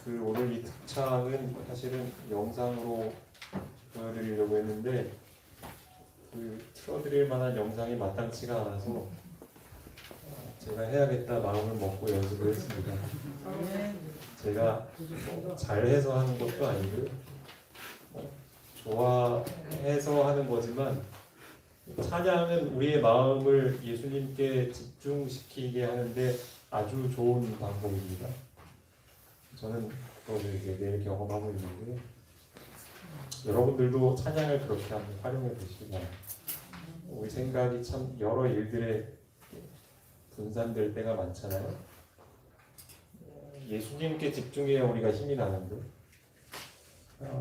오늘 이 특창은 사실은 영상으로 보여드리려고 했는데 틀어드릴 만한 영상이 마땅치가 않아서 제가 해야겠다 마음을 먹고 연습을 했습니다. 제가 잘해서 하는 것도 아니고 좋아해서 하는 거지만 찬양은 우리의 마음을 예수님께 집중시키게 하는데 아주 좋은 방법입니다. 저는 그걸 이제 매일 경험하고 있는데 여러분들도 찬양을 그렇게 한번 활용해 보시기 바랍니다. 우리 생각이 참 여러 일들에 분산될 때가 많잖아요. 예수님께 집중해야 우리가 힘이 나는데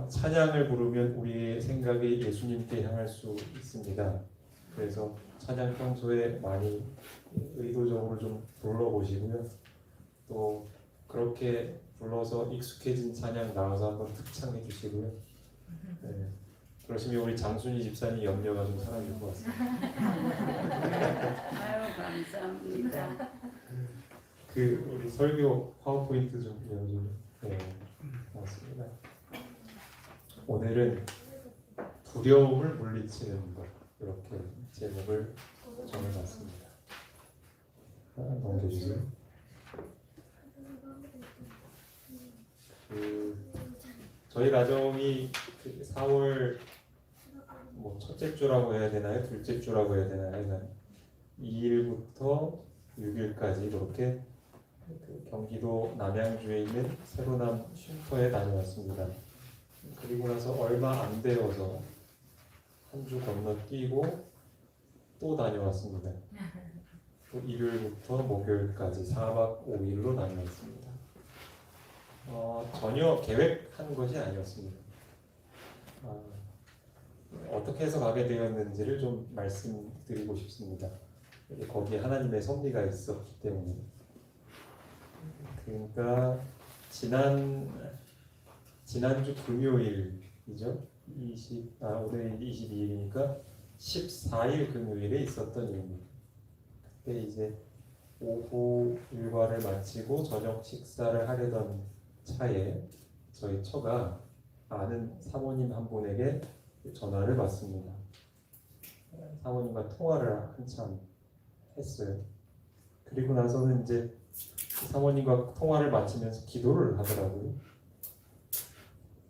찬양을 부르면 우리의 생각이 예수님께 향할 수 있습니다. 그래서 찬양 평소에 많이 의도적으로 좀 불러보시고요. 또 그렇게 불러서 익숙해진 찬양 나와서 한번 특창해 주시고요. 네. 그러시면 우리 장순희 집사님 염려가 좀 사라질 것 같습니다. 아유 감사합니다. 우리 설교 파워포인트 좀 열어주면 네, 고맙습니다. 오늘은 두려움을 물리치는 것 이렇게 제목을 정해봤습니다. 넘겨주세요. 저희 가정이 4월 첫째 주라고 해야 되나요? 둘째 주라고 해야 되나요? 2일부터 6일까지 이렇게 경기도 남양주에 있는 새로남 쉼터에 다녀왔습니다. 그리고 나서 얼마 안 되어서 한 주 건너뛰고 또 다녀왔습니다. 또 일요일부터 목요일까지 4박 5일로 다녀왔습니다. 전혀 계획한 것이 아니었습니다. 어떻게 해서 가게 되었는지를 좀 말씀드리고 싶습니다. 거기에 하나님의 섭리가 있었기 때문에. 그러니까 지난주 금요일이죠. 오늘 22일이니까 14일 금요일에 있었던 일입니다. 그때 이제 오후 일과를 마치고 저녁 식사를 하려던 차에 저희 처가 아는 사모님 한 분에게 전화를 받습니다. 사모님과 통화를 한참 했어요. 그리고 나서는 이제 사모님과 통화를 마치면서 기도를 하더라고요.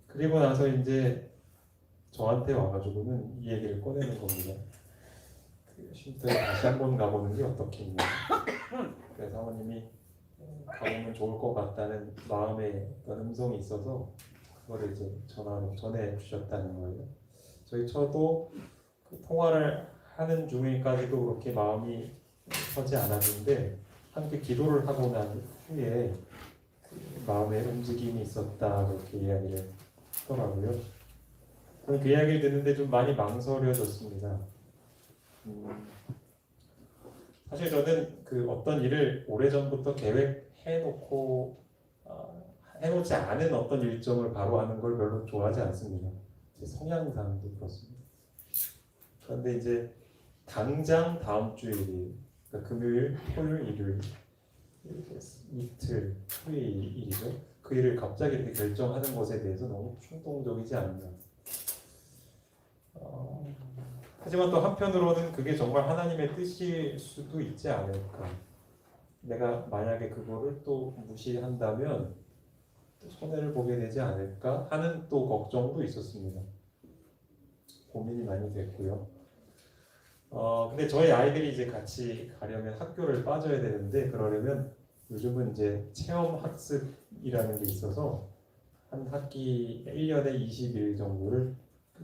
그리고 나서 이제 저한테 와가지고는 이 얘기를 꺼내는 겁니다. 쉼터에 다시 한번 가보는 게 어떻겠냐. 그래서 사모님이 가보면 좋을 것 같다는 마음의 어떤 음성이 있어서 그거를 이제 전화로 전해 주셨다는 거예요. 저희 처도 통화를 하는 중에까지도 그렇게 마음이 서지 않았는데 함께 기도를 하고 난 후에 마음의 움직임이 있었다 그렇게 이야기를 하더라고요. 저는 그 이야기를 듣는데 좀 많이 망설여졌습니다. 사실 저는 어떤 일을 오래전부터 해놓지 않은 어떤 일정을 바로 하는 걸 별로 좋아하지 않습니다. 제 성향상도 그렇습니다. 그런데 이제 당장 다음 주일이 그러니까 금요일, 토요일, 일요일 이틀 토요일이죠. 그 일을 갑자기 이렇게 결정하는 것에 대해서 너무 충동적이지 않나. 하지만 또 한편으로는 그게 정말 하나님의 뜻일 수도 있지 않을까. 내가 만약에 그거를 또 무시한다면 또 손해를 보게 되지 않을까 하는 또 걱정도 있었습니다. 고민이 많이 됐고요. 근데 저희 아이들이 이제 같이 가려면 학교를 빠져야 되는데 그러려면 요즘은 이제 체험 학습이라는 게 있어서 한 학기 1년에 20일 정도를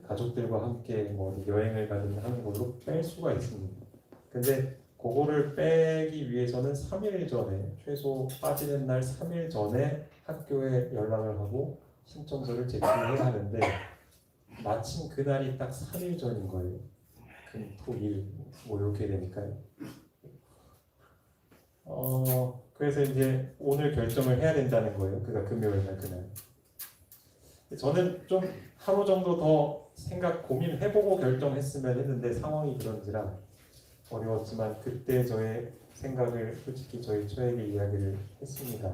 가족들과 함께 여행을 가든 하는 걸로 뺄 수가 있습니다. 근데 그거를 빼기 위해서는 3일 전에 최소 빠지는 날 3일 전에 학교에 연락을 하고 신청서를 제출해야 하는데 마침 그날이 딱 3일 전인 거예요. 금, 토, 일 이렇게 되니까요. 그래서 이제 오늘 결정을 해야 된다는 거예요. 그러니까 금요일 날 그날. 저는 좀 하루 정도 더 고민해보고 결정했으면 했는데 상황이 그런지라 어려웠지만 그때 저의 생각을 솔직히 저희 처에게 이야기를 했습니다.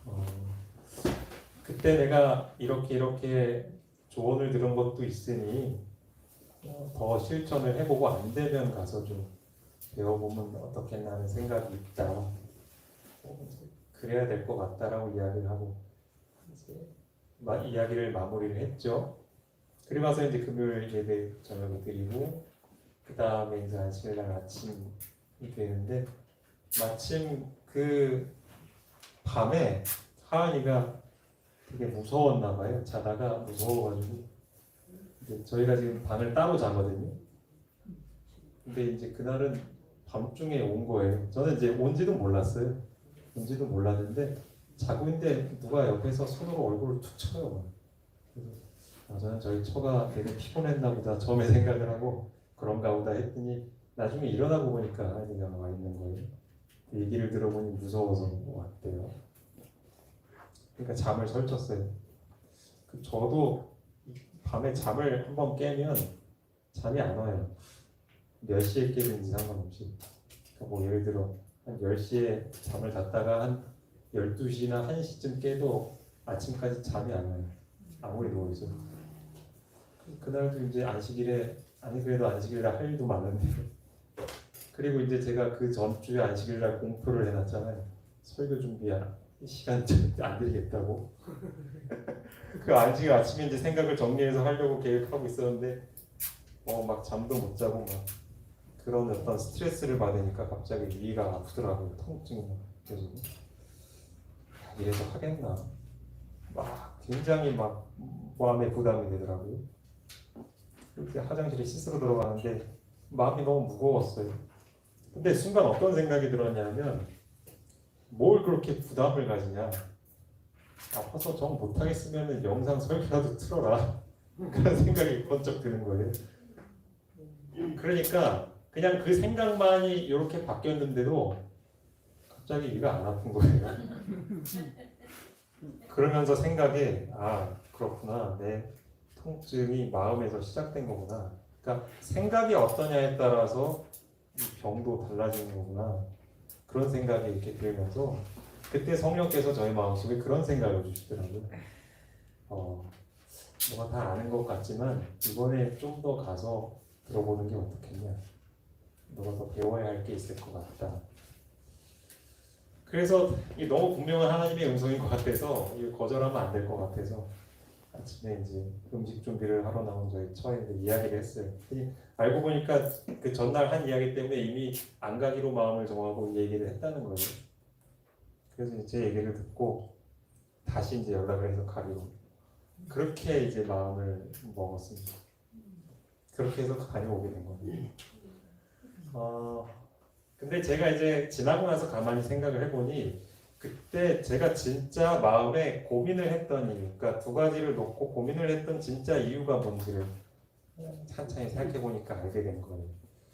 어, 그때 내가 이렇게 조언을 들은 것도 있으니 더 실천을 해보고 안 되면 가서 좀 배워보면 어떻겠나 하는 생각이 있다. 이제 그래야 될 것 같다라고 이야기를 하고 이제 이야기를 마무리를 했죠. 그리고 나서 이제 금요일 예배 저녁에 드리고 그 다음에 이제 안식일날 아침이 되는데 마침 그 밤에 하은이가 되게 무서웠나 봐요. 자다가 무서워가지고 이제 저희가 지금 방을 따로 자거든요. 근데 이제 그날은 밤중에 온 거예요. 저는 이제 온지도 몰랐어요. 온지도 몰랐는데 자고 있는데 누가 옆에서 손으로 얼굴을 툭 쳐요. 그래서 저는 저희 처가 되게 피곤했나 보다 처음에 생각을 하고 그런가 보다 했더니 나중에 일어나고 보니까 하은이가 와 있는 거예요. 그 얘기를 들어보니 무서워서 왔대요. 그러니까 잠을 설쳤어요. 저도 밤에 잠을 한번 깨면 잠이 안 와요. 몇 시에 깨든지 상관없이. 그러니까 뭐 예를 들어 한 10시에 잠을 잤다가 한 12시나 1시쯤 깨도 아침까지 잠이 안 와요. 아무리 누워있어도. 그날도 이제 안식일에 아니 그래도 안식일날 할 일도 많은데 그리고 이제 제가 그 전주에 안식일날 공표를 해놨잖아요. 설교 준비할 시간 안 들겠다고. 그 안식일 아침에 이제 생각을 정리해서 하려고 계획하고 있었는데 막 잠도 못 자고 막 그런 어떤 스트레스를 받으니까 갑자기 위가 아프더라고요. 통증이 막 계속. 이래서 하겠나? 막 굉장히 막 마음에 부담이 되더라고요. 이렇게 화장실에 씻으러 들어가는데 마음이 너무 무거웠어요. 근데 순간 어떤 생각이 들었냐면 뭘 그렇게 부담을 가지냐? 아파서 정 못하겠으면 영상 설교라도 틀어라. 그런 생각이 번쩍 드는 거예요. 그러니까 그냥 그 생각만이 이렇게 바뀌었는데도 갑자기 위가 안 아픈 거예요. 그러면서 생각에 그렇구나. 내 통증이 마음에서 시작된 거구나. 그러니까 생각이 어떠냐에 따라서 이 병도 달라지는 거구나. 그런 생각이 이렇게 들면서 그때 성령께서 저희 마음속에 그런 생각을 주시더라고요. 뭐가 다 아는 것 같지만 이번에 좀 더 가서 들어보는 게 어떻겠냐. 너가 더 배워야 할 게 있을 것 같다. 그래서 이 너무 분명한 하나님의 음성인 것 같아서 이거 거절하면 안 될 것 같아서 아침에 이제 음식 준비를 하러 나온 저희 처에 이야기를 했어요. 알고 보니까 그 전날 한 이야기 때문에 이미 안 가기로 마음을 정하고 얘기를 했다는 거예요. 그래서 제 얘기를 듣고 다시 이제 연락을 해서 가기로 그렇게 이제 마음을 먹었습니다. 그렇게 해서 다녀오게 된 겁니다. 근데 제가 이제 지나고 나서 가만히 생각을 해보니 그때 제가 진짜 마음에 고민을 했던 이유, 그러니까 두 가지를 놓고 고민을 했던 진짜 이유가 뭔지를 찬찬히 생각해보니까 알게 된 거예요.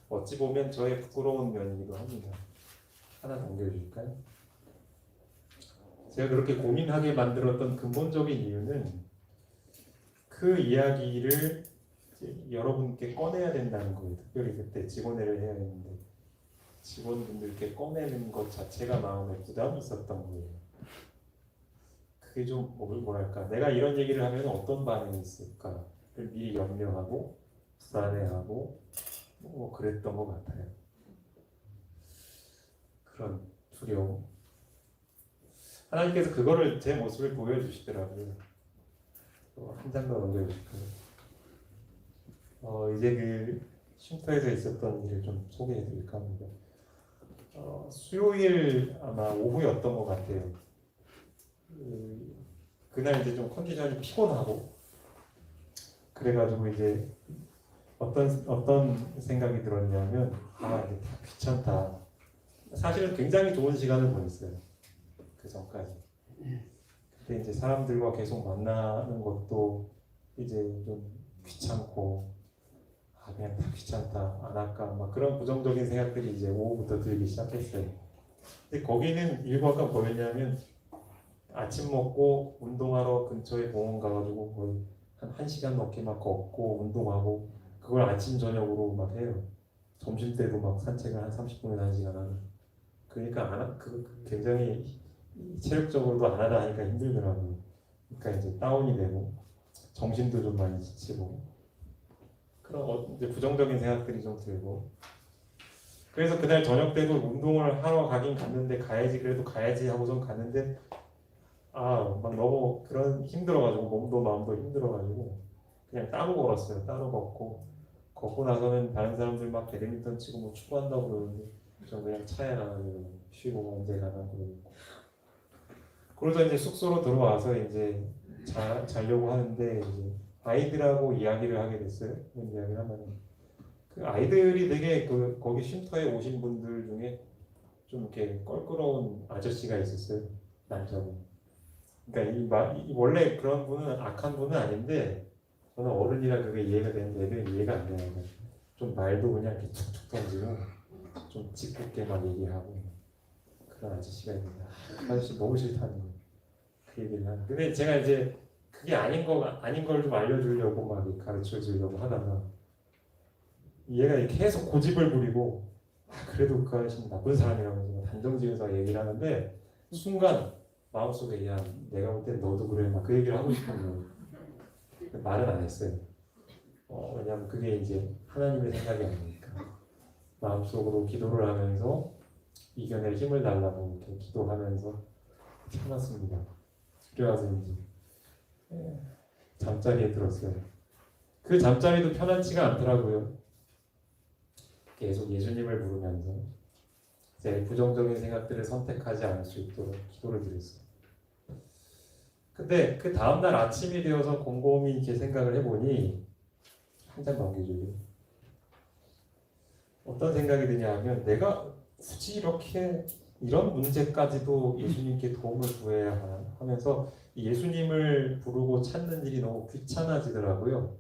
어찌 보면 저의 부끄러운 면이기도 합니다. 하나 넘겨줄까요? 제가 그렇게 고민하게 만들었던 근본적인 이유는 그 이야기를 여러분께 꺼내야 된다는 거예요. 특별히 그때 직원회를 해야 했는데 직원분들께 꺼내는 것 자체가 마음에 부담이 있었던 거예요. 그게 좀 뭐랄까 내가 이런 얘기를 하면 어떤 반응이 있을까를 미리 염려하고 불안해하고 그랬던 것 같아요. 그런 두려움. 하나님께서 그거를 제 모습을 보여주시더라고요. 한 장 더 넘겨주실까요? 이제 그 쉼터에서 있었던 일을 좀 소개해 드릴까 합니다. 수요일 아마 오후였던 것 같아요. 그날 이제 좀 컨디션이 피곤하고 그래가지고 이제 어떤 생각이 들었냐면 이제 다 귀찮다. 사실은 굉장히 좋은 시간을 보냈어요. 그 전까지. 근데 이제 사람들과 계속 만나는 것도 이제 좀 귀찮고 그냥 다 귀찮다 안 할까 막 그런 부정적인 생각들이 이제 오후부터 들기 시작했어요. 근데 거기는 일과가 뭐였냐면 아침 먹고 운동하러 근처에 공원 가가지고 거의 한 1시간 넘게 막 걷고 운동하고 그걸 아침 저녁으로 막 해요. 점심 때도 막 산책을 한 30분에서 1시간 하고 그러니까 굉장히 체력적으로도 안 하다 하니까 힘들더라고요. 그러니까 이제 다운이 되고 정신도 좀 많이 지치고 그런 이제 부정적인 생각들이 좀 들고 그래서 그날 저녁 때도 운동을 하러 가긴 갔는데 가야지 그래도 가야지 하고선 갔는데 막 너무 그런 힘들어가지고 몸도 마음도 힘들어가지고 그냥 따로 걸었어요. 따로 걷고 나서는 다른 사람들 막 배드민턴 치고 뭐 축구한다고 그러는데 저 그냥 차에 가가지고 쉬고 언제 가나 그러고 그러다 이제 숙소로 들어와서 이제 자려고 하는데 이제 아이들하고 이야기를 하게 됐어요. 그런 이야기를 하면 그 아이들이 되게 그 거기 쉼터에 오신 분들 중에 좀 이렇게 껄끄러운 아저씨가 있었어요. 남자분. 그러니까 원래 그런 분은 악한 분은 아닌데 저는 어른이라 그게 이해가 되는데 애들은 이해가 안 되는 거예요. 좀 말도 그냥 이렇게 툭툭 던지고 좀 짓궂게 막 얘기하고 그런 아저씨가 있는데 아저씨 너무 싫다는 거예요. 그 얘기를 하는. 근데 제가 이제 그게 아닌 걸 좀 알려주려고 막 가르쳐 주려고 하다가 얘가 계속 고집을 부리고 그래도 그 아저씨는 나쁜 사람이라고 단정지어서 얘기를 하는데 순간 마음속에 야 내가 볼 땐 너도 그래 막 그 얘기를 하고 싶은 거예요. 말은 안 했어요. 왜냐면 그게 이제 하나님의 생각이 아니니까 마음속으로 기도를 하면서 이겨낼 힘을 달라고 이렇게 기도하면서 참았습니다. 그래가지고 이제 잠자리에 들었어요. 그 잠자리도 편안치가 않더라고요. 계속 예수님을 부르면서 제 부정적인 생각들을 선택하지 않을 수 있도록 기도를 드렸어요. 근데 그 다음날 아침이 되어서 곰곰이 이렇게 생각을 해보니 한 장 넘겨줘요. 어떤 생각이 드냐 하면 내가 굳이 이렇게 이런 문제까지도 예수님께 도움을 구해야 하나 하면서 예수님을 부르고 찾는 일이 너무 귀찮아지더라고요.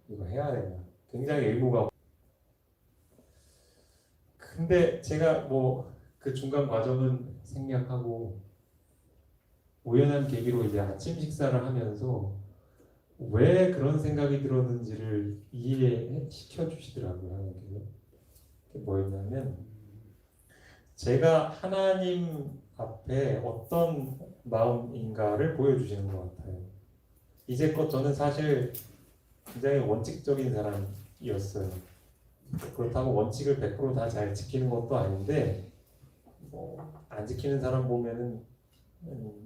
이거 해야 되나? 굉장히 의무가. 근데 제가 뭐 그 중간 과정은 생략하고 우연한 계기로 이제 아침 식사를 하면서 왜 그런 생각이 들었는지를 이해시켜 주시더라고요. 하나님께서. 그게 뭐였냐면 제가 하나님 앞에 어떤 마음인가를 보여주시는 것 같아요. 이제껏 저는 사실 굉장히 원칙적인 사람이었어요. 그렇다고 원칙을 100% 다 잘 지키는 것도 아닌데 안 지키는 사람 보면은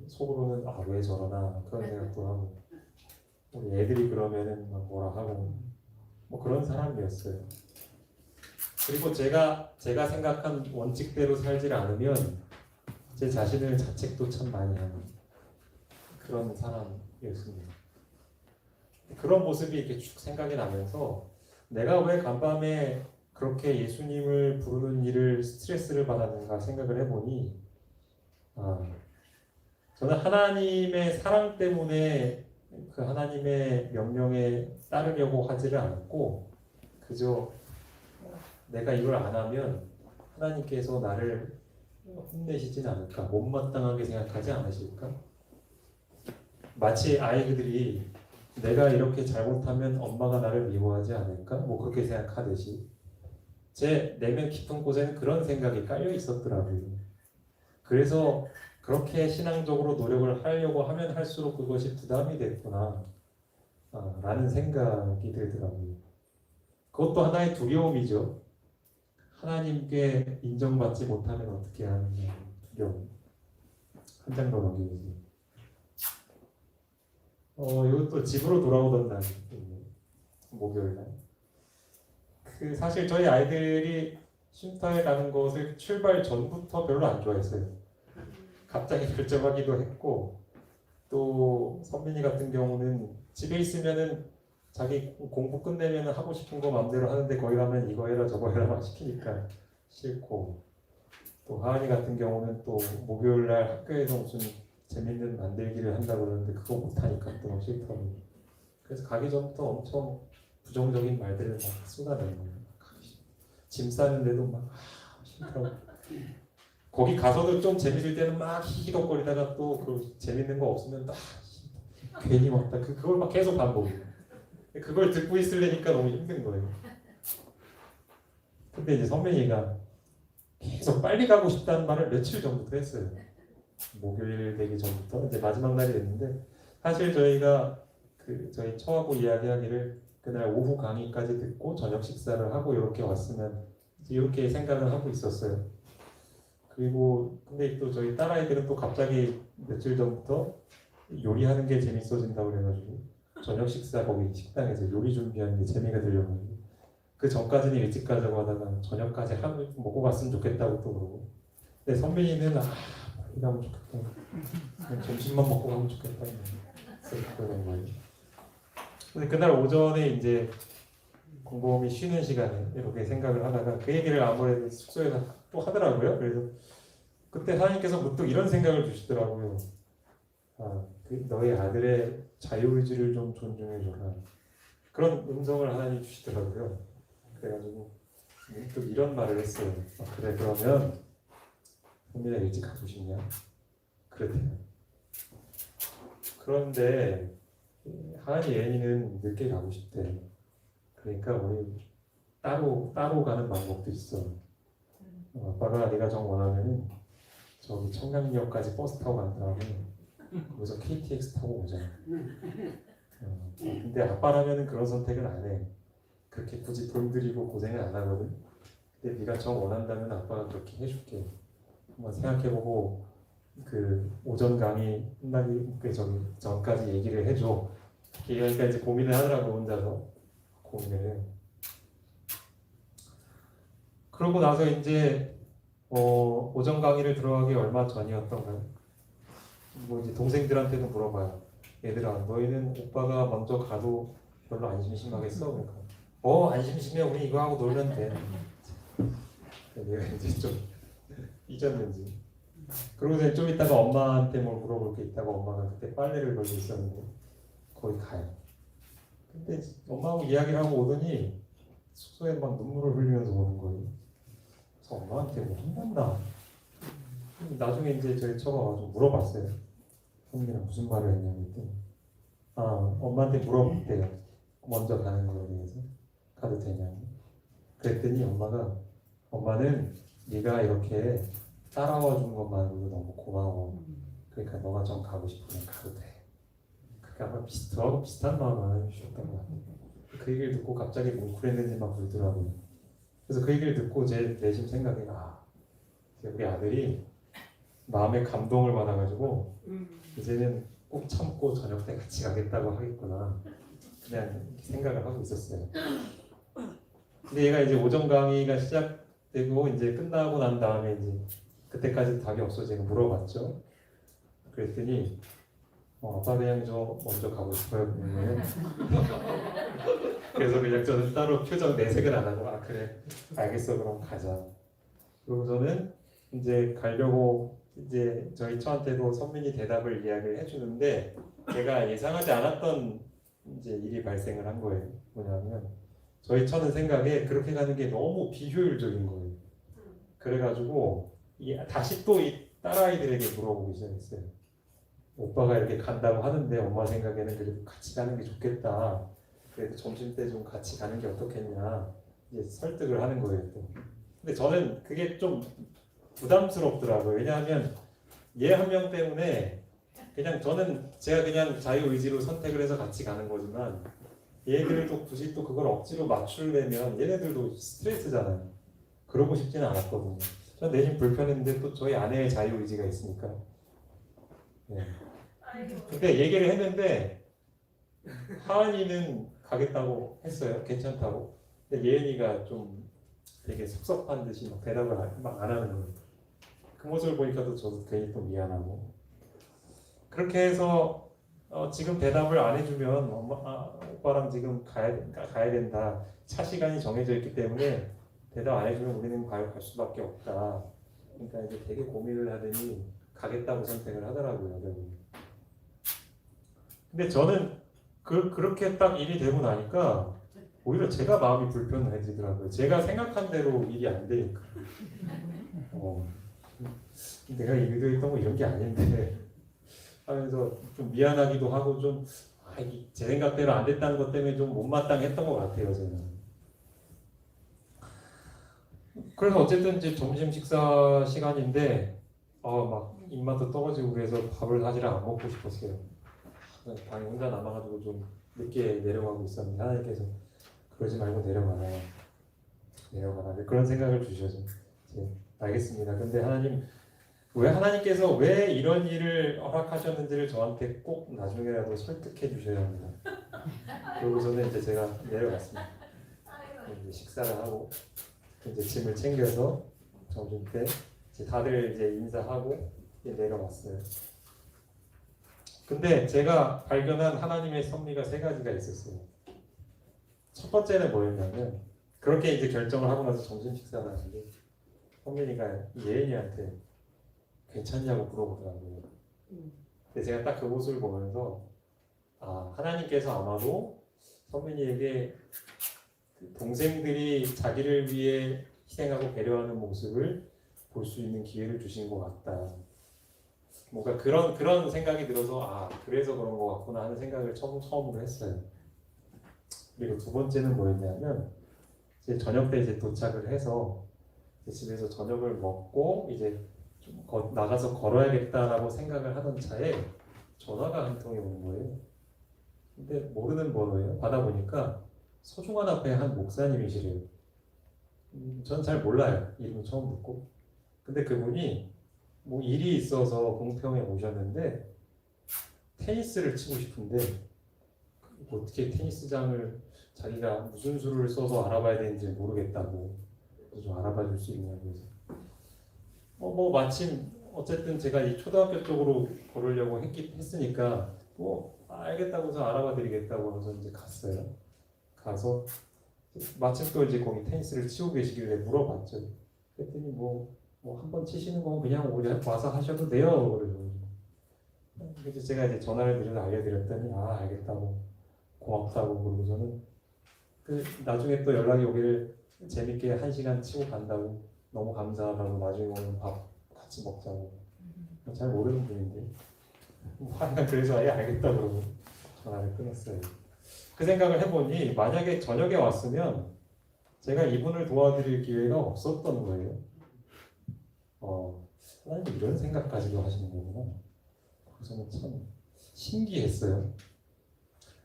속으로는 왜 저러나 그런 생각도 하고 우리 애들이 그러면은 막 뭐라 하고 뭐 그런 사람이었어요. 그리고 제가 생각한 원칙대로 살질 않으면 제 자신을 자책도 참 많이 하는 그런 사람이었습니다. 그런 모습이 이렇게 쭉 생각이 나면서 내가 왜 간밤에 그렇게 예수님을 부르는 일을 스트레스를 받았는가 생각을 해보니 저는 하나님의 사랑 때문에 그 하나님의 명령에 따르려고 하지를 않았고 그저 내가 이걸 안 하면 하나님께서 나를 혼내시진 않을까 못마땅하게 생각하지 않으실까 마치 아이들이 내가 이렇게 잘못하면 엄마가 나를 미워하지 않을까 뭐 그렇게 생각하듯이 제 내면 깊은 곳에는 그런 생각이 깔려 있었더라고요. 그래서 그렇게 신앙적으로 노력을 하려고 하면 할수록 그것이 부담이 됐구나 라는 생각이 들더라고요. 그것도 하나의 두려움이죠. 하나님께 인정받지 못하면 어떻게 하느냐 두려움. 한 장 더 넘겨주세요. 이것도 집으로 돌아오던 날 목요일 날. 사실 저희 아이들이 쉼터에 가는 것을 출발 전부터 별로 안 좋아했어요. 갑자기 결정하기도 했고 또 선민이 같은 경우는 집에 있으면은 자기 공부 끝내면 하고 싶은 거 마음대로 하는데 거기 가면 이거 해라 저거 해라 막 시키니까 싫고 또 하은이 같은 경우는 또 목요일날 학교에서 무슨 재밌는 만들기를 한다고 그러는데 그거 못하니까 또 싫다고 그래서 가기 전부터 엄청 부정적인 말들을 막 쏟아내는 거예요. 짐 싸는데도 막 싫다고 거기 가서도 좀 재밌을 때는 막 히히덕거리다가 또 그 재밌는 거 없으면 괜히 왔다 그걸 막 계속 반복해요. 그걸 듣고 있으려니까 너무 힘든 거예요. 근데 이제 선배니가 계속 계속 빨리 가고 싶다는 말을 며칠 전부터 했어요. 목요일 되기 전부터 이제 마지막 날이 됐는데 사실 저희가 저희 처하고 이야기하기를 그날 오후 강의까지 듣고 저녁 식사를 하고 이렇게 왔으면 이렇게 생각을 하고 있었어요. 그리고 근데 또 저희 딸아이들은 또 갑자기 며칠 전부터 요리하는 게 재밌어진다고 그래가지고 저녁 식사 거기 식당에서 요리 준비하는 게 재미가 들려가지고 그 전까지는 일찍 가자고 하다가 저녁까지 하고 먹고 갔으면 좋겠다고 또 그러고 근데 선배님은 빨리 가면 좋겠다 그냥 점심만 먹고 가면 좋겠다 그러는 거예요. 근데 그날 오전에 이제 공범이 쉬는 시간에 이렇게 생각을 하다가 그 얘기를 아무래도 숙소에서 또 하더라고요. 그래서 그때 하나님께서 문득 이런 생각을 주시더라고요. 너희 아들의 자유의지를 좀 존중해줘라. 그런 음성을 하나님 주시더라고요. 그래가지고 문득 이런 말을 했어요. 그래 그러면 현민아 일찍 가고 싶냐? 그랬대요. 그런데 하은이 예은이는 늦게 가고 싶대. 그러니까 우리 따로 가는 방법도 있어. 아빠가 네가 정 원하면은 저기 청량리역까지 버스 타고 간 다음에 거기서 KTX 타고 오자. 근데 아빠라면은 그런 선택은 안 해. 그렇게 굳이 돈 들이고 고생을 안 하거든. 근데 네가 정 원한다면 아빠가 그렇게 해줄게. 한번 생각해보고 그 오전 강의 끝나기 전까지 얘기를 해줘. 그러니까 이제 고민을 하더라고 혼자서 고민을 해. 그러고 나서 이제 오전 강의를 들어가기 얼마 전이었던가요? 뭐 이제 동생들한테도 물어봐요. 얘들아, 너희는 오빠가 먼저 가도 별로 안 심심하겠어? 그러니까 안 심심해. 우리 이거 하고 놀면 돼. 내가 이제 좀 잊었는지. 그러고서 좀 있다가 엄마한테 뭘 물어볼 게 있다가 엄마가 그때 빨래를 걸고 있었는데 거기 가요. 근데 엄마하고 이야기를 하고 오더니 숙소에 막 눈물을 흘리면서 오는 거예요. 그래서 엄마한테 뭐 혼난다. 나중에 이제 저희 처가 와서 물어봤어요. 선민이랑 무슨 말을 했냐고 했더니 엄마한테 물어봤대요. 먼저 가는 거에 대해서 가도 되냐고. 그랬더니 엄마는 네가 이렇게 따라와 준 것만으로도 너무 고마워. 그러니까 너가 좀 가고 싶으면 가도 돼. 그러니까 아마 저하고 비슷한 마음을 하나님 주셨던 것 같아요. 그 얘기를 듣고 갑자기 뭉클했는지 막 울더라고요. 그래서 그 얘기를 듣고 제 내심 생각이 우리 아들이 마음에 감동을 받아가지고 이제는 꼭 참고 저녁 때 같이 가겠다고 하겠구나 그냥 생각을 하고 있었어요. 근데 얘가 이제 오전 강의가 시작되고 이제 끝나고 난 다음에 이제 그때까지 답이 없어서 제가 물어봤죠. 그랬더니 아빠 그냥 저 먼저 가고 싶어요. 그러면 그래서 그냥 저는 따로 표정 내색을 안 하고 그래 알겠어 그럼 가자. 그리고 저는 이제 가려고 이제 저희 처한테도 선민이 대답을 이야기를 해주는데 제가 예상하지 않았던 이제 일이 발생을 한 거예요. 뭐냐면 저희 처는 생각에 그렇게 가는 게 너무 비효율적인 거예요. 그래가지고 다시 또 이 딸아이들에게 물어보기 시작했어요. 오빠가 이렇게 간다고 하는데 엄마 생각에는 그래도 같이 가는 게 좋겠다. 그래도 점심 때 좀 같이 가는 게 어떻겠냐. 이제 설득을 하는 거예요. 또. 근데 저는 그게 좀 부담스럽더라고요. 왜냐하면 얘 한 명 때문에 제가 그냥 자유의지로 선택을 해서 같이 가는 거지만 얘들을 또 굳이 또 그걸 억지로 맞추려면 얘네들도 스트레스잖아요. 그러고 싶지는 않았거든요. 전 내심 불편했는데 또 저희 아내의 자유의지가 있으니까. 네. 근데 얘기를 했는데 하은이는 가겠다고 했어요. 괜찮다고. 근데 예은이가 좀 되게 섭섭한 듯이 막 대답을 막 안 하는 거예요. 그 모습을 보니까 또 저도 괜히 또 미안하고. 그렇게 해서 지금 대답을 안 해주면 오빠랑 지금 가야 된다. 차 시간이 정해져 있기 때문에 대답 안 해주면 우리는 갈 수밖에 없다. 그러니까 이제 되게 고민을 하더니 가겠다고 선택을 하더라고요. 근데 저는 그렇게 딱 일이 되고 나니까 오히려 제가 마음이 불편해지더라고요. 제가 생각한 대로 일이 안 되니까. 내가 의도했던 거 이런 게 아닌데 하면서 좀 미안하기도 하고 좀 제 생각대로 안 됐다는 것 때문에 좀 못마땅했던 것 같아요. 저는. 그래서 어쨌든 이제 점심 식사 시간인데 막 입맛도 떨어지고 그래서 밥을 사실 안 먹고 싶었어요. 방에 혼자 남아가지고 좀 늦게 내려가고 있었는데 하나님께서 그러지 말고 내려가라 그런 생각을 주셔서 이제 알겠습니다. 근데 하나님께서 왜 이런 일을 허락하셨는지를 저한테 꼭 나중에라도 설득해 주셔야 합니다. 그러고서는 이제 제가 내려갔습니다. 이제 식사를 하고 이제 짐을 챙겨서 점심 때 이제 다들 이제 인사하고 이제 내려왔어요. 근데 제가 발견한 하나님의 섭리가 세 가지가 있었어요. 첫 번째는 뭐였냐면 그렇게 이제 결정을 하고 나서 점심 식사를 하는데 선민이가 예은이한테 괜찮냐고 물어보더라고요. 근데 제가 딱 그 모습을 보면서 하나님께서 아마도 선민이에게 동생들이 자기를 위해 희생하고 배려하는 모습을 볼 수 있는 기회를 주신 것 같다. 뭔가 그런 생각이 들어서 그래서 그런 것 같구나 하는 생각을 처음으로 했어요. 그리고 두 번째는 뭐였냐면 이제 저녁 때 이제 도착을 해서 이제 집에서 저녁을 먹고 이제 좀 나가서 걸어야겠다라고 생각을 하던 차에 전화가 한 통이 오는 거예요. 근데 모르는 번호예요. 받아보니까 소중한 앞에 한 목사님이시래요. 전 잘 몰라요. 이름 처음 듣고. 근데 그분이 뭐 일이 있어서 공평에 오셨는데 테니스를 치고 싶은데 어떻게 테니스장을 자기가 무슨 수를 써서 알아봐야 되는지 모르겠다고 좀 알아봐 줄 수 있냐고 해서 뭐 마침 어쨌든 제가 이 초등학교 쪽으로 걸으려고 했으니까 알겠다고 해서 알아봐 드리겠다고 해서 이제 갔어요. 가서 마침 또 이제 거기 테니스를 치고 계시길래 물어봤죠. 그랬더니 한 번 치시는 거 그냥 와서 하셔도 돼요. 그래서 제가 이제 전화를 드려서 알려드렸더니 알겠다고 고맙다고 그러고서는 나중에 또 연락이 오길 재밌게 한 시간 치고 간다고 너무 감사하다고 나중에 오면 밥 같이 먹자고 잘 모르는 분인데 하여간 그래서 알겠다 그러고 전화를 끊었어요. 그 생각을 해보니 만약에 저녁에 왔으면 제가 이분을 도와드릴 기회가 없었던 거예요. 하나님 이런 생각까지도 하시는 거구나. 그래서 참 신기했어요.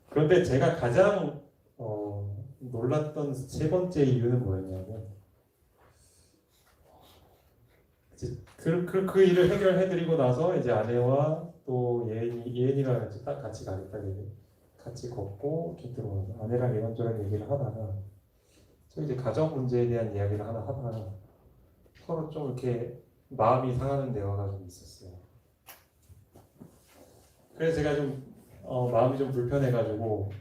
그런데 제가 가장 놀랐던 세 번째 이유는 뭐였냐면 이제 그 일을 해결해드리고 나서 이제 아내와 또 예은이랑 같이 가겠다 같이 걷고 이렇게 들어와서 아내랑 이런저런 얘기를 하다가 저 이제 가정 문제에 대한 이야기를 하다가 서로 좀 이렇게 마음이 상하는 대화가 좀 있었어요. 그래서 제가 좀 마음이 좀 불편해가지고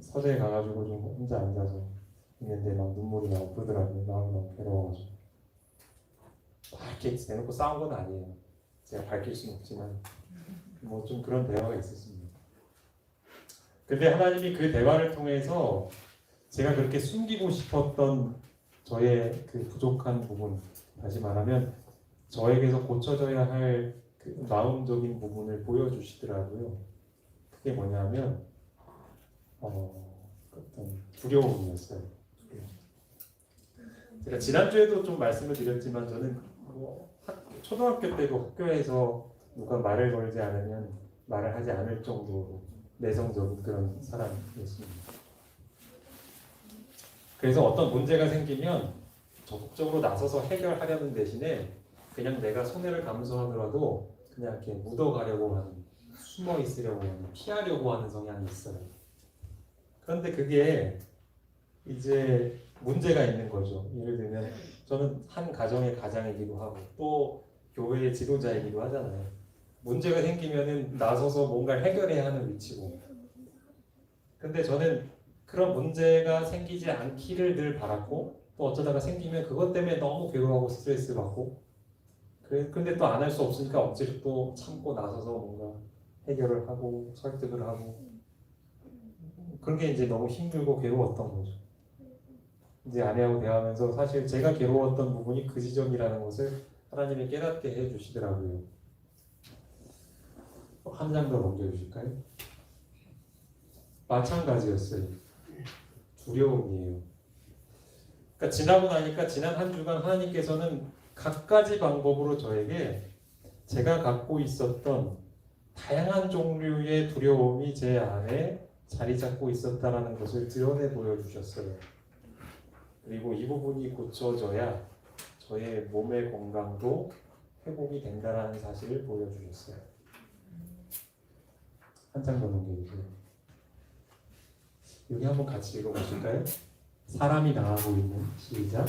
서재에 가가지고 좀 혼자 앉아서 있는데 막 눈물이 나고 그러더라고요. 마음이 너무 괴로워가지고 이렇게 대놓고 싸운 건 아니에요. 제가 밝힐 수는 없지만 뭐 좀 그런 대화가 있었습니다. 근데 하나님이 그 대화를 통해서 제가 그렇게 숨기고 싶었던 저의 그 부족한 부분, 다시 말하면 저에게서 고쳐져야 할 그 마음적인 부분을 보여주시더라고요. 그게 뭐냐면 어떤 두려움이었어요. 제가 지난주에도 좀 말씀을 드렸지만 저는 초등학교 때도 학교에서 누가 말을 걸지 않으면 말을 하지 않을 정도로 내성적인 그런 사람이었습니다. 그래서 어떤 문제가 생기면 적극적으로 나서서 해결하려는 대신에 그냥 내가 손해를 감수하더라도 그냥 이렇게 묻어가려고 하는, 숨어 있으려고 하는, 피하려고 하는 성향이 있어요. 그런데 그게 이제 문제가 있는 거죠. 예를 들면 저는 한 가정의 가장이기도 하고 또 교회의 지도자이기도 하잖아요. 문제가 생기면은 나서서 뭔가를 해결해야 하는 위치고. 근데 저는 그런 문제가 생기지 않기를 늘 바랐고 또 어쩌다가 생기면 그것 때문에 너무 괴로워하고 스트레스 받고 근데 또 안 할 수 없으니까 억지로 또 참고 나서서 뭔가 해결을 하고 설득을 하고 그런 게 이제 너무 힘들고 괴로웠던 거죠. 이제 아내하고 대화하면서 사실 제가 괴로웠던 부분이 그 지점이라는 것을 하나님이 깨닫게 해주시더라고요. 한 장 더 넘겨주실까요? 마찬가지였어요. 두려움이에요. 그러니까 지나고 나니까 지난 한 주간 하나님께서는 갖가지 방법으로 저에게 제가 갖고 있었던 다양한 종류의 두려움이 제 안에 자리 잡고 있었다라는 것을 드러내 보여주셨어요. 그리고 이 부분이 고쳐져야 저의 몸의 건강도 회복이 된다라는 사실을 보여주셨어요. 한 장 더 넘겨주세요. 여기 한번 같이 읽어보실까요? 사람이 나아 보이는 시작.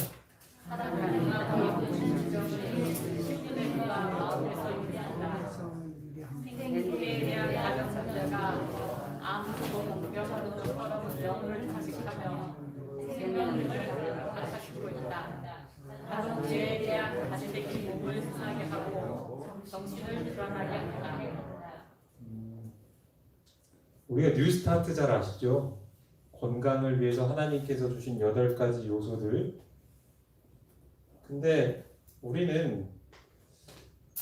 생기에 대한 가정자가 아무도 병으로 걸어본 영을 자식하며 생명을 가지고 있다. 다른 죄에 대한 가시되기 몸을 상하게 하고 정신을 불안하게 한다. 우리가 뉴스타트 잘 아시죠? 건강을 위해서 하나님께서 주신 8가지 요소들. 근데 우리는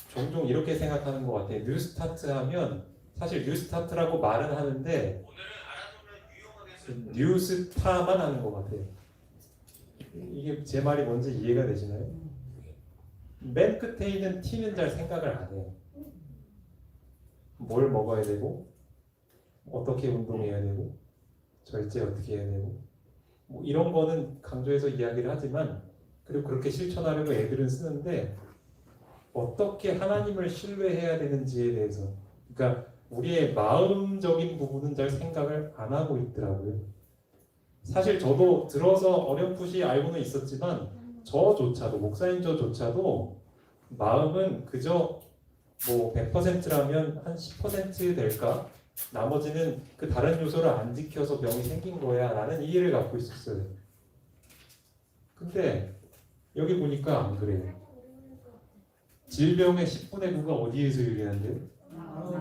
종종 이렇게 생각하는 것 같아요. 뉴스타트 하면 사실 뉴스타트라고 말은 하는데 뉴스타만 하는 것 같아요. 이게 제 말이 뭔지 이해가 되시나요? 맨 끝에 있는 T는 잘 생각을 안 해요. 뭘 먹어야 되고 어떻게 운동해야 되고 절제 어떻게 해야 되고 뭐 이런 거는 강조해서 이야기를 하지만 그리고 그렇게 실천하려고 애들은 쓰는데 어떻게 하나님을 신뢰해야 되는지에 대해서 그러니까 우리의 마음적인 부분은 잘 생각을 안 하고 있더라고요. 사실 저도 들어서 어렴풋이 알고는 있었지만 저조차도 목사님 저조차도 마음은 그저 뭐 100%라면 한 10% 될까? 나머지는 그 다른 요소를 안 지켜서 병이 생긴 거야 라는 이해를 갖고 있었어요. 근데 여기 보니까 안 그래요. 질병의 10분의 9가 어디에서 유래한대요?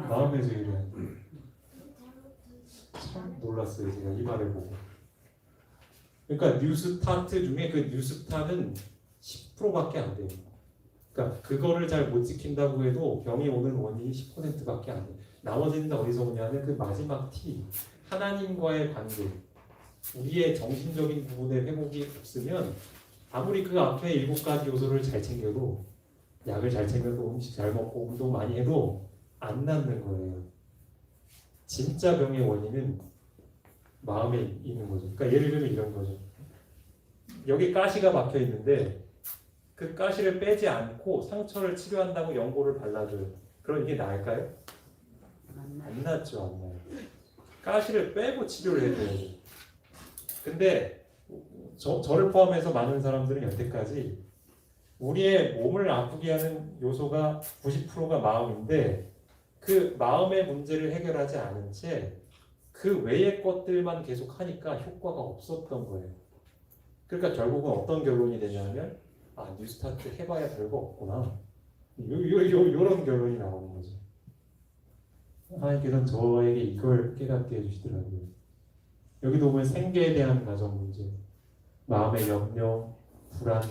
마음에서 유래한대요. 참 놀랐어요 제가 이 말을 보고. 그러니까 뉴스타트 중에 그 뉴스타는 10%밖에 안 돼요. 그러니까 그거를 잘 못 지킨다고 해도 병이 오는 원인이 10%밖에 안 돼요. 나머지는 어디서 오냐면 그 마지막 T, 하나님과의 관계, 우리의 정신적인 부분의 회복이 없으면 아무리 그 앞에 7가지 요소를 잘 챙겨도 약을 잘 챙겨도 음식 잘 먹고 운동 많이 해도 안 낫는 거예요. 진짜 병의 원인은 마음에 있는 거죠. 그러니까 예를 들면 이런 거죠. 여기 가시가 박혀 있는데 그 가시를 빼지 않고 상처를 치료한다고 연고를 발라줘요. 그럼 이게 나을까요? 안 낫죠, 안 나요. 가시를 빼고 치료를 해줘야죠. 근데 저를 포함해서 많은 사람들은 여태까지 우리의 몸을 아프게 하는 요소가 90%가 마음인데 그 마음의 문제를 해결하지 않은 채 그 외의 것들만 계속 하니까 효과가 없었던 거예요. 그러니까 결국은 어떤 결론이 되냐면 뉴스타트 해봐야 별거 없구나. 요런 결론이 나오는 거죠. 하나님께서는 저에게 이걸 깨닫게 해주시더라고요. 여기도 보면 생계에 대한 가정 문제, 마음의 염려, 불안,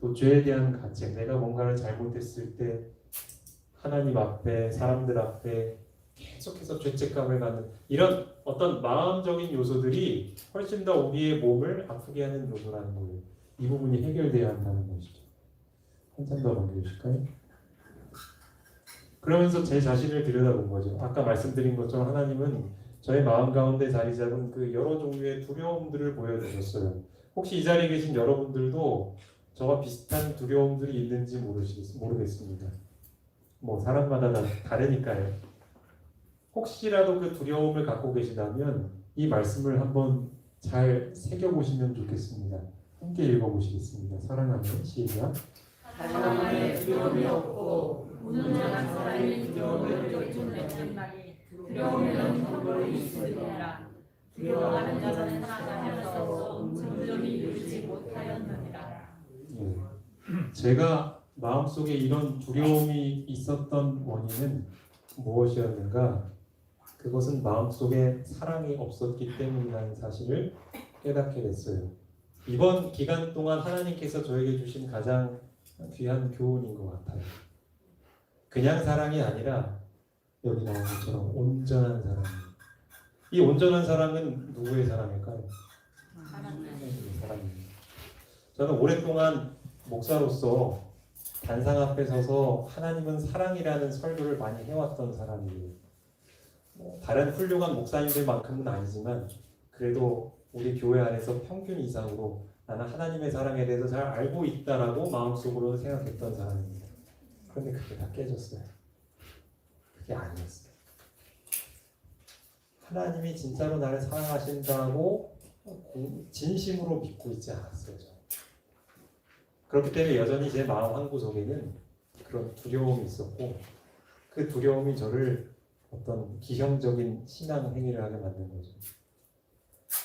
또 죄에 대한 가책, 내가 뭔가를 잘못했을 때 하나님 앞에, 사람들 앞에 계속해서 죄책감을 갖는 이런 어떤 마음적인 요소들이 훨씬 더 우리의 몸을 아프게 하는 요소라는 거예요. 이 부분이 해결돼야 한다는 것이죠. 한참 더 넘겨주실까요? 그러면서 제 자신을 들여다본 거죠. 아까 말씀드린 것처럼 하나님은 저의 마음 가운데 자리 잡은 그 여러 종류의 두려움들을 보여주셨어요. 혹시 이 자리에 계신 여러분들도 저와 비슷한 두려움들이 있는지 모르겠습니다. 뭐 사람마다 다 다르니까요. 혹시라도 그 두려움을 갖고 계시다면 이 말씀을 한번 잘 새겨보시면 좋겠습니다. 함께 읽어보시겠습니다. 사랑하는 시작. 사람 안에 두려움이 없고 무능한 사람이 두려움을 쫓는 날이 두려움에는 형벌이 있으리라. 두려워하는 자는 하나님께서 온전히 이루지 못하였느니라. 제가 마음속에 이런 두려움이 있었던 원인은 무엇이었는가? 그것은 마음속에 사랑이 없었기 때문이라는 사실을 깨닫게 됐어요. 이번 기간 동안 하나님께서 저에게 주신 가장 귀한 교훈인 것 같아요. 그냥 사랑이 아니라 여기 나온 것처럼 온전한 사랑. 이 온전한 사랑은 누구의 사랑일까요? 하나님의 사랑입니다. 저는 오랫동안 목사로서 단상 앞에 서서 하나님은 사랑이라는 설교를 많이 해왔던 사람이에요. 다른 훌륭한 목사님들만큼은 아니지만 그래도 우리 교회 안에서 평균 이상으로 나는 하나님의 사랑에 대해서 잘 알고 있다라고 마음속으로 생각했던 사람입니다. 그런데 그게 다 깨졌어요. 그게 아니었어요. 하나님이 진짜로 나를 사랑하신다고 진심으로 믿고 있지 않았어요. 저는. 그렇기 때문에 여전히 제 마음 한구석에는 그런 두려움이 있었고 그 두려움이 저를 어떤 기형적인 신앙 행위를 하게 만든 거죠.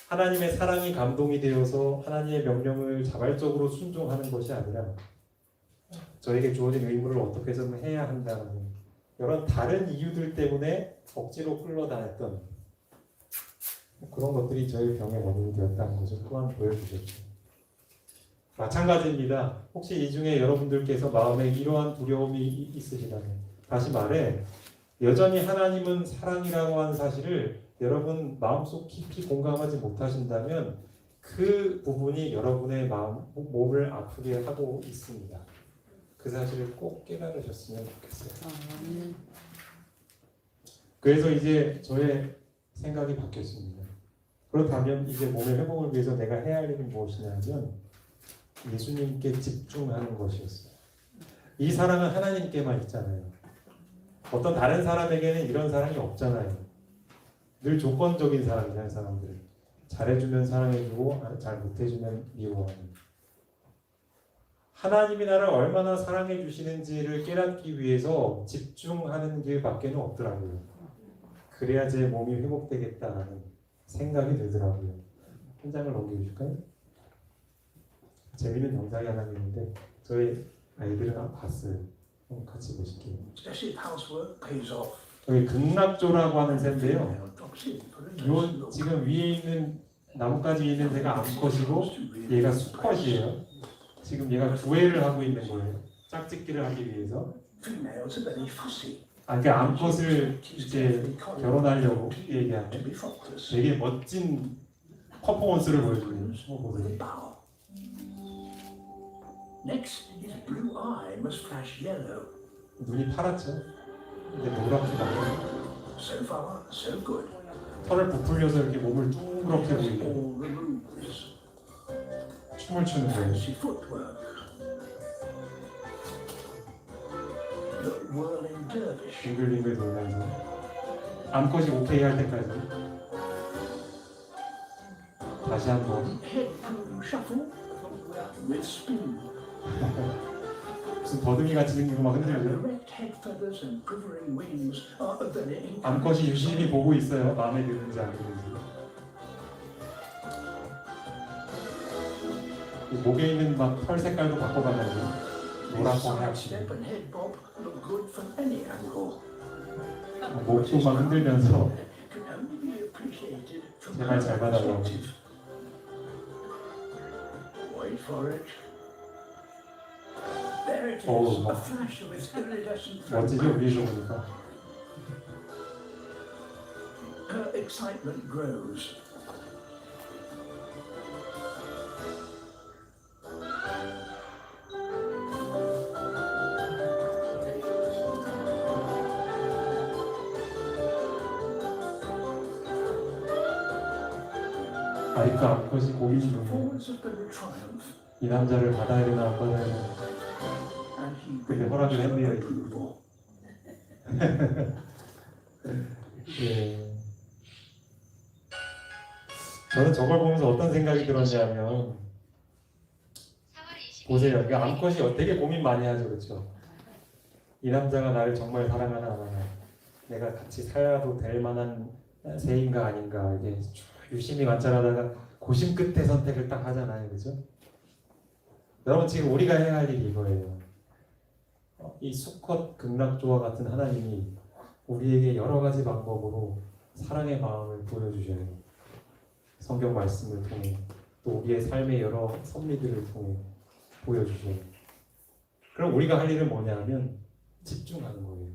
하나님의 사랑이 감동이 되어서 하나님의 명령을 자발적으로 순종하는 것이 아니라 저에게 주어진 의무를 어떻게 해서든 해야 한다는 이런 다른 이유들 때문에 억지로 흘러다녔던 그런 것들이 저의 병의 원인이 되었다는 것을 또한 보여주셨죠. 마찬가지입니다. 혹시 이 중에 여러분들께서 마음에 이러한 두려움이 있으시다면 다시 말해 여전히 하나님은 사랑이라고 하는 사실을 여러분 마음속 깊이 공감하지 못하신다면 그 부분이 여러분의 몸을 아프게 하고 있습니다. 그 사실을 꼭 깨달으셨으면 좋겠어요. 그래서 이제 저의 생각이 바뀌었습니다. 그렇다면 이제 몸의 회복을 위해서 내가 해야 할 일은 무엇이냐면 예수님께 집중하는 것이었어요. 이 사랑은 하나님께만 있잖아요. 어떤 다른 사람에게는 이런 사랑이 없잖아요. 늘 조건적인 사랑이잖아요. 사람들 잘해주면 사랑해주고 잘 못해주면 미워하는. 하나님이 나를 얼마나 사랑해 주시는지를 깨닫기 위해서 집중하는 길밖에는 없더라고요. 그래야 제 몸이 회복되겠다라는 생각이 들더라고요. 한 장을 넘겨주실까요? 재미있는 영상이 하나 있는데 저희 아이들은 봤어요. 한번 같이 보실게요. 여기 극락조라고 하는 새인데요. 요 지금 위에 있는 나뭇가지 위에 있는 새가 암컷이고 얘가 수컷이에요. 지금 얘가 구애를 하고 있는 거예요. 짝짓기를 하기 위해서. 그러니까 암컷을 이제 결혼하려고 얘기하는 되게 멋진 퍼포먼스를 보여주는 보세요. 눈이 파랗죠? 근데 노랗게 나고 털을 부풀려서 이렇게 몸을 둥그렇게 보이고 춤을 추는 거예요. 빙글빙글 돌면서 암컷이 오케이 할 때까지 다시 한번 무슨 더듬이 같이 생기고 막 흔들죠. 암컷이 유심히 보고 있어요. 마음에 드는지 안 드는지. 목에 있는 막 털 색깔도 바꿔가면서 노랗고 하얗게 목도 막 흔들면서 제 말 잘 받아줘. 어우, 멋지죠? 위에서 보니까. 아직도 암컷이 고민 중이에요. 이 남자를 받아야 되나 안 받아야 되나. 근데 허락을 했네요. 예. 저는 저걸 보면서 어떤 생각이 들었냐면 보세요. 그러니까 암컷이 되게 고민 많이 하죠. 그렇죠? 이 남자가 나를 정말 사랑하나 안 하나, 내가 같이 살아도 될 만한 새인가 아닌가, 이게 유심히 관찰하다가 고심 끝에 선택을 딱 하잖아요. 그죠? 여러분 지금 우리가 해야 할 일이 이거예요. 이 수컷 극락조와 같은 하나님이 우리에게 여러 가지 방법으로 사랑의 마음을 보여주셔요. 성경 말씀을 통해 또 우리의 삶의 여러 섭리들을 통해 보여주셔요. 그럼 우리가 할 일은 뭐냐면 집중하는 거예요.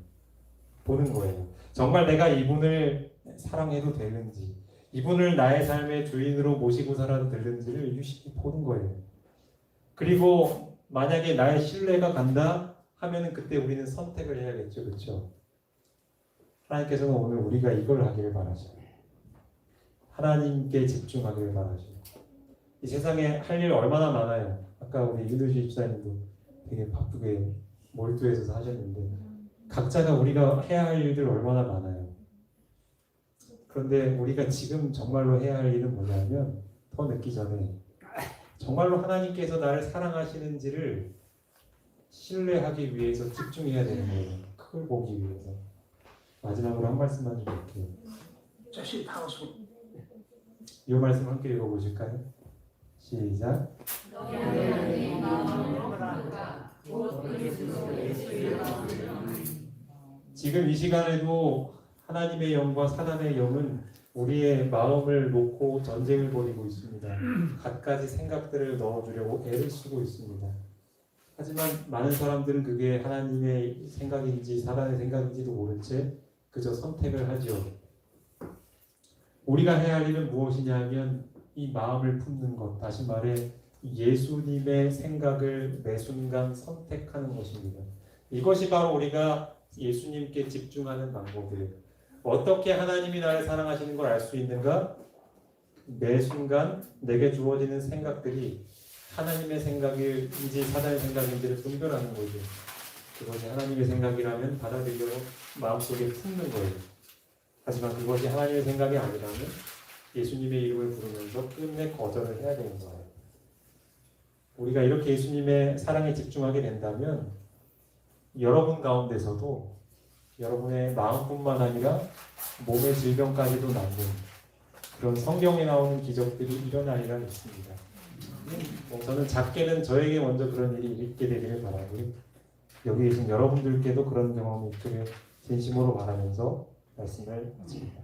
보는 거예요. 정말 내가 이분을 사랑해도 되는지, 이분을 나의 삶의 주인으로 모시고 살아도 되는지를 유심히 보는 거예요. 그리고 만약에 나의 신뢰가 간다 하면은 그때 우리는 선택을 해야겠죠. 그렇죠? 하나님께서는 오늘 우리가 이걸 하기를 바라셔요. 하나님께 집중하기를 바라셔요. 이 세상에 할 일 얼마나 많아요. 아까 우리 이근도시 집사님도 되게 바쁘게 몰두해서 하셨는데 각자가 우리가 해야 할 일들 얼마나 많아요. 그런데 우리가 지금 정말로 해야 할 일은 뭐냐면 더 늦기 전에 정말로 하나님께서 나를 사랑하시는지를 신뢰하기 위해서 집중해야 되는 거예요. 그걸 보기 위해서. 마지막으로 한 말씀만 좀 드릴게요. 이 말씀 함께 읽어보실까요? 시작. 지금 이 시간에도 하나님의 영과 사람의 영은 우리의 마음을 놓고 전쟁을 벌이고 있습니다. 갖가지 생각들을 넣어주려고 애를 쓰고 있습니다. 하지만 많은 사람들은 그게 하나님의 생각인지 사단의 생각인지도 모른 채 그저 선택을 하지요. 우리가 해야 할 일은 무엇이냐 하면 이 마음을 품는 것, 다시 말해 예수님의 생각을 매 순간 선택하는 것입니다. 이것이 바로 우리가 예수님께 집중하는 방법이에요. 어떻게 하나님이 나를 사랑하시는 걸 알 수 있는가? 매 순간 내게 주어지는 생각들이 하나님의 생각인지 사단의 생각인지를 분별하는 거죠. 그것이 하나님의 생각이라면 받아들여 마음속에 품는 거예요. 하지만 그것이 하나님의 생각이 아니라면 예수님의 이름을 부르면서 끝내 거절을 해야 되는 거예요. 우리가 이렇게 예수님의 사랑에 집중하게 된다면 여러분 가운데서도 여러분의 마음뿐만 아니라 몸의 질병까지도 낫는 그런 성경에 나오는 기적들이 일어나리라 믿습니다. 저는 작게는 저에게 먼저 그런 일이 있게 되기를 바라고요. 여기 계신 여러분들께도 그런 경험이 있기를 진심으로 바라면서 말씀을 마칩니다.